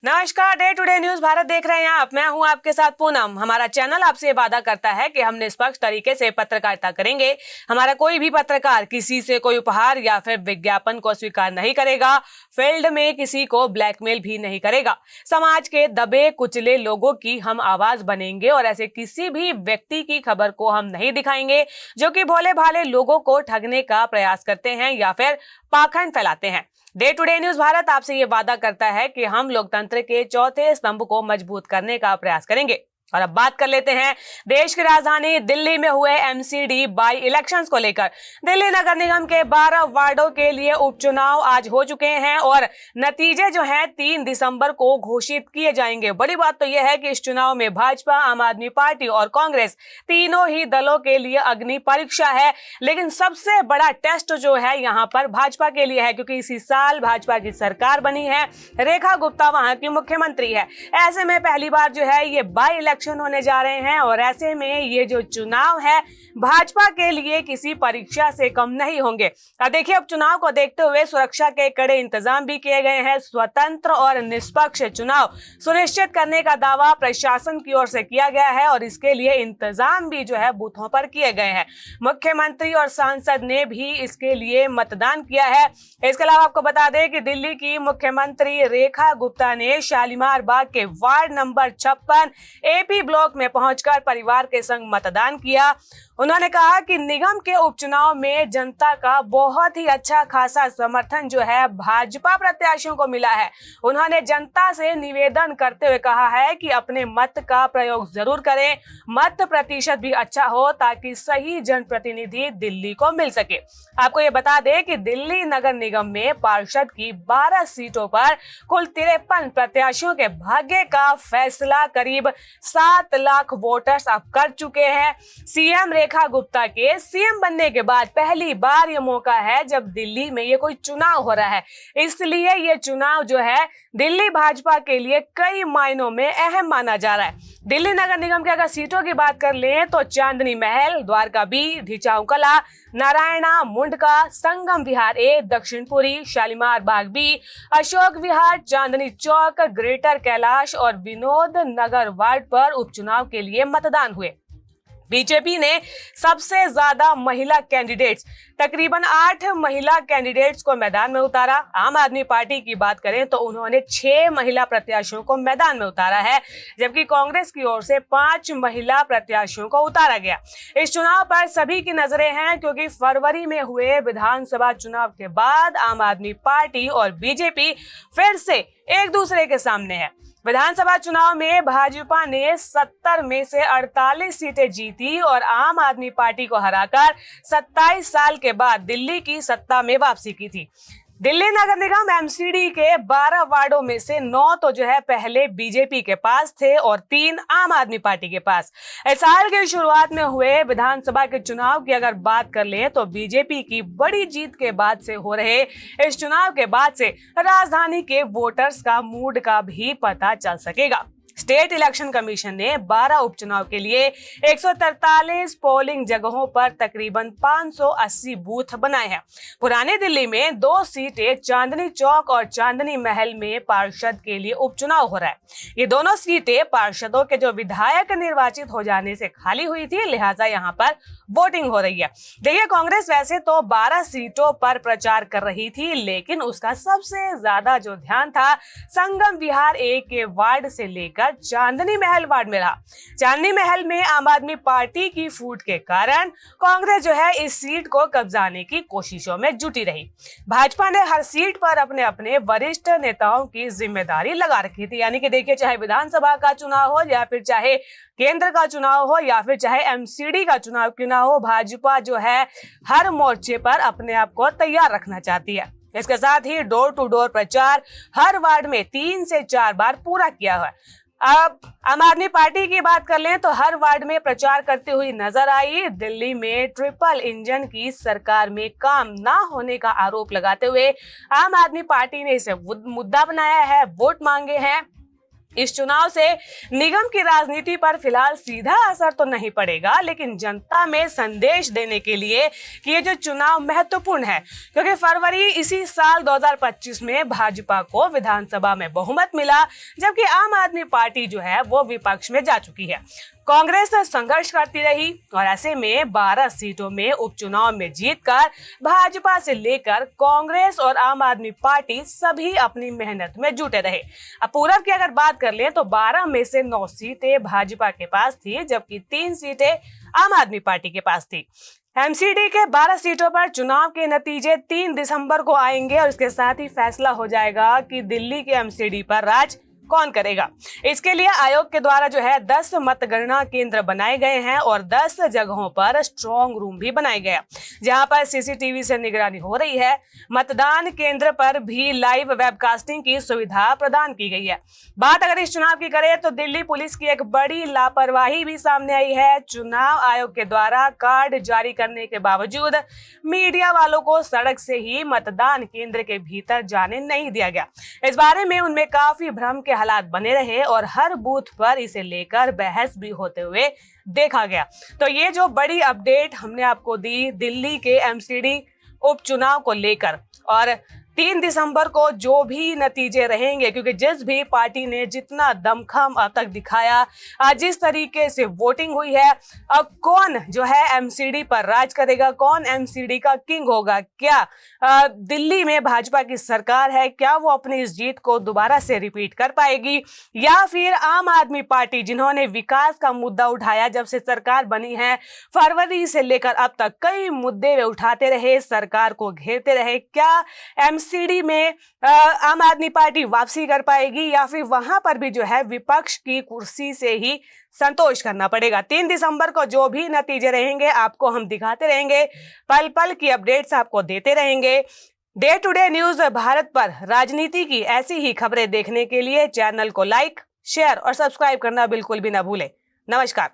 नमस्कार, day today news Bharat देख रहे हैं आप। मैं हूं आपके साथ पूनम। हमारा चैनल आपसे वादा करता है कि हम निष्पक्ष तरीके से पत्रकारिता करेंगे। हमारा कोई भी पत्रकार किसी से कोई उपहार या फिर विज्ञापन को स्वीकार नहीं करेगा। फील्ड में किसी को ब्लैकमेल भी नहीं करेगा। समाज के दबे कुचले लोगों की हम आवाज बनेंगे और ऐसे किसी भी व्यक्ति की खबर को हम नहीं दिखाएंगे जो कि भोले भाले लोगों को ठगने का प्रयास करते हैं या फिर पाखंड फैलाते हैं। डे टुडे न्यूज भारत आपसे ये वादा करता है कि हम लोकतंत्र के चौथे स्तंभ को मजबूत करने का प्रयास करेंगे। और अब बात कर लेते हैं देश की राजधानी दिल्ली में हुए एमसीडी बाई इलेक्शंस को लेकर। दिल्ली नगर निगम के 12 वार्डों के लिए उपचुनाव आज हो चुके हैं और नतीजे जो हैं 3 दिसंबर को घोषित किए जाएंगे। बड़ी बात तो यह है कि इस चुनाव में भाजपा, आम आदमी पार्टी और कांग्रेस तीनों ही दलों के लिए अग्नि परीक्षा है। लेकिन सबसे बड़ा टेस्ट जो है यहाँ पर भाजपा के लिए है, क्योंकि इसी साल भाजपा की सरकार बनी है। रेखा गुप्ता वहां की मुख्यमंत्री है। ऐसे में पहली बार जो है ये बाई इलेक्शन होने जा रहे हैं और ऐसे में ये जो चुनाव है भाजपा के लिए किसी परीक्षा से कम नहीं होंगे। अब देखिए, अब चुनाव को देखते हुए सुरक्षा के कड़े इंतजाम भी किए गए हैं। स्वतंत्र और निष्पक्ष चुनाव सुनिश्चित करने का दावा प्रशासन की ओर से किया गया है और इसके लिए इंतजाम भी जो है बूथों पर किए गए हैं। मुख्यमंत्री और सांसद ने भी इसके लिए मतदान किया है। इसके अलावा आपको बता दें कि दिल्ली की मुख्यमंत्री रेखा गुप्ता ने शालीमार बाग के वार्ड नंबर 56 एपी ब्लॉक में पहुंचकर परिवार के संग मतदान किया। उन्होंने कहा कि निगम के उपचुनाव में जनता का बहुत ही अच्छा खासा समर्थन जो है भाजपा प्रत्याशियों को मिला है। उन्होंने जनता से निवेदन करते हुए कहा है कि अपने मत का प्रयोग जरूर करें, मत प्रतिशत भी अच्छा हो ताकि सही जनप्रतिनिधि दिल्ली को मिल सके। आपको ये बता दें कि दिल्ली नगर निगम में पार्षद की 12 सीटों पर कुल 53 प्रत्याशियों के भाग्य का फैसला करीब 7 लाख वोटर्स अब कर चुके हैं। सीएम रेखा गुप्ता के सीएम बनने के बाद पहली बार ये मौका है जब दिल्ली में ये कोई चुनाव हो रहा है। इसलिए ये चुनाव जो है दिल्ली भाजपा के लिए कई मायनों में अहम माना जा रहा है। दिल्ली नगर निगम की अगर सीटों की बात कर लें तो चांदनी महल, द्वारका बी, ढिचाऊ कला, नारायणा, मुंडका, संगम विहार ए, दक्षिणपुरी, शालीमार बाग बी, अशोक विहार, चांदनी चौक, ग्रेटर कैलाश और विनोद नगर वार्ड पर उपचुनाव के लिए मतदान हुए। बीजेपी ने सबसे ज्यादा महिला कैंडिडेट्स, तकरीबन 8 महिला कैंडिडेट्स को मैदान में उतारा। आम आदमी पार्टी की बात करें तो उन्होंने 6 महिला प्रत्याशियों को मैदान में उतारा है, जबकि कांग्रेस की ओर से 5 महिला प्रत्याशियों को उतारा गया। इस चुनाव पर सभी की नजरें हैं, क्योंकि फरवरी में हुए विधानसभा चुनाव के बाद आम आदमी पार्टी और बीजेपी फिर से एक दूसरे के सामने है। विधानसभा चुनाव में भाजपा ने 70 में से 48 सीटें जीती और आम आदमी पार्टी को हराकर 27 साल के बाद दिल्ली की सत्ता में वापसी की थी। दिल्ली नगर निगम एमसीडी के 12 वार्डों में से 9 तो जो है पहले बीजेपी के पास थे और 3 आम आदमी पार्टी के पास। इस साल की शुरुआत में हुए विधानसभा के चुनाव की अगर बात कर लें तो बीजेपी की बड़ी जीत के बाद से हो रहे इस चुनाव के बाद से राजधानी के वोटर्स का मूड का भी पता चल सकेगा। स्टेट इलेक्शन कमीशन ने 12 उपचुनाव के लिए 143 पोलिंग जगहों पर तकरीबन 580 बूथ बनाए हैं। पुरानी दिल्ली में 2 सीटें चांदनी चौक और चांदनी महल में पार्षद के लिए उपचुनाव हो रहा है। ये दोनों सीटें पार्षदों के जो विधायक निर्वाचित हो जाने से खाली हुई थी, लिहाजा यहाँ पर वोटिंग हो रही है। देखिए, कांग्रेस वैसे तो 12 सीटों पर प्रचार कर रही थी, लेकिन उसका सबसे ज्यादा जो ध्यान था संगम विहार ए के वार्ड से लेकर चांदनी महल वार्ड में रहा। चांदनी महल में आम आदमी पार्टी की फूट के कारण कांग्रेस जो है इस सीट को कब्जाने की कोशिशों में जुटी रही। भाजपा ने हर सीट पर अपने अपने वरिष्ठ नेताओं की जिम्मेदारी लगा रखी थी। यानी कि देखिए, चाहे विधानसभा का चुनाव हो या फिर चाहे केंद्र का चुनाव हो या फिर चाहे एमसीडी का चुनाव क्यों ना हो, भाजपा जो है हर मोर्चे पर अपने आप को तैयार रखना चाहती है। इसके साथ ही डोर टू डोर प्रचार हर वार्ड में 3 से 4 बार पूरा किया हुआ है। अब आम आदमी पार्टी की बात कर लें तो हर वार्ड में प्रचार करती हुई नजर आई। दिल्ली में ट्रिपल इंजन की सरकार में काम ना होने का आरोप लगाते हुए आम आदमी पार्टी ने इसे मुद्दा बनाया है, वोट मांगे हैं इस चुनाव से निगम की राजनीति पर फिलहाल सीधा असर तो नहीं पड़ेगा, लेकिन जनता में संदेश देने के लिए कि ये जो चुनाव महत्वपूर्ण है, क्योंकि फरवरी इसी साल 2025 में भाजपा को विधानसभा में बहुमत मिला, जबकि आम आदमी पार्टी जो है वो विपक्ष में जा चुकी है। कांग्रेस संघर्ष करती रही और ऐसे में 12 सीटों में उपचुनाव में जीतकर भाजपा से लेकर कांग्रेस और आम आदमी पार्टी सभी अपनी मेहनत में जुटे रहे। अब पूरब की अगर बात कर लें तो 12 में से 9 सीटें भाजपा के पास थी, जबकि 3 सीटें आम आदमी पार्टी के पास थी। एमसीडी के 12 सीटों पर चुनाव के नतीजे 3 दिसंबर को आएंगे और इसके साथ ही फैसला हो जाएगा कि दिल्ली के एमसीडी पर राज कौन करेगा। इसके लिए आयोग के द्वारा जो है 10 मतगणना केंद्र बनाए गए हैं और 10 जगहों पर स्ट्रॉन्ग रूम भी बनाए गए, जहां पर सीसीटीवी से निगरानी हो रही है। मतदान केंद्र पर भी लाइव वेबकास्टिंग की सुविधा प्रदान की गई है। बात अगर इस चुनाव की करें तो दिल्ली पुलिस की एक बड़ी लापरवाही भी सामने आई है। चुनाव आयोग के द्वारा कार्ड जारी करने के बावजूद मीडिया वालों को सड़क से ही मतदान केंद्र के भीतर जाने नहीं दिया गया। इस बारे में उनमें काफी भ्रम के हालात बने रहे और हर बूथ पर इसे लेकर बहस भी होते हुए देखा गया। तो ये जो बड़ी अपडेट हमने आपको दी दिल्ली के एमसीडी उपचुनाव को लेकर, और 3 दिसंबर को जो भी नतीजे रहेंगे, क्योंकि जिस भी पार्टी ने जितना दमखम अब तक दिखाया, जिस तरीके से वोटिंग हुई है, अब कौन जो है एमसीडी पर राज करेगा, कौन एमसीडी का किंग होगा, क्या दिल्ली में भाजपा की सरकार है, क्या वो अपनी इस जीत को दोबारा से रिपीट कर पाएगी, या फिर आम आदमी पार्टी जिन्होंने विकास का मुद्दा उठाया जब से सरकार बनी है, फरवरी से लेकर अब तक कई मुद्दे वे उठाते रहे, सरकार को घेरते रहे, क्या एमसीडी में आम आदमी पार्टी वापसी कर पाएगी, या फिर वहां पर भी जो है विपक्ष की कुर्सी से ही संतोष करना पड़ेगा। 3 दिसंबर को जो भी नतीजे रहेंगे आपको हम दिखाते रहेंगे, पल पल की अपडेट्स आपको देते रहेंगे। Day to day news Bharat पर राजनीति की ऐसी ही खबरें देखने के लिए चैनल को लाइक, शेयर और सब्सक्राइब करना बिल्कुल भी ना भूलें। नमस्कार।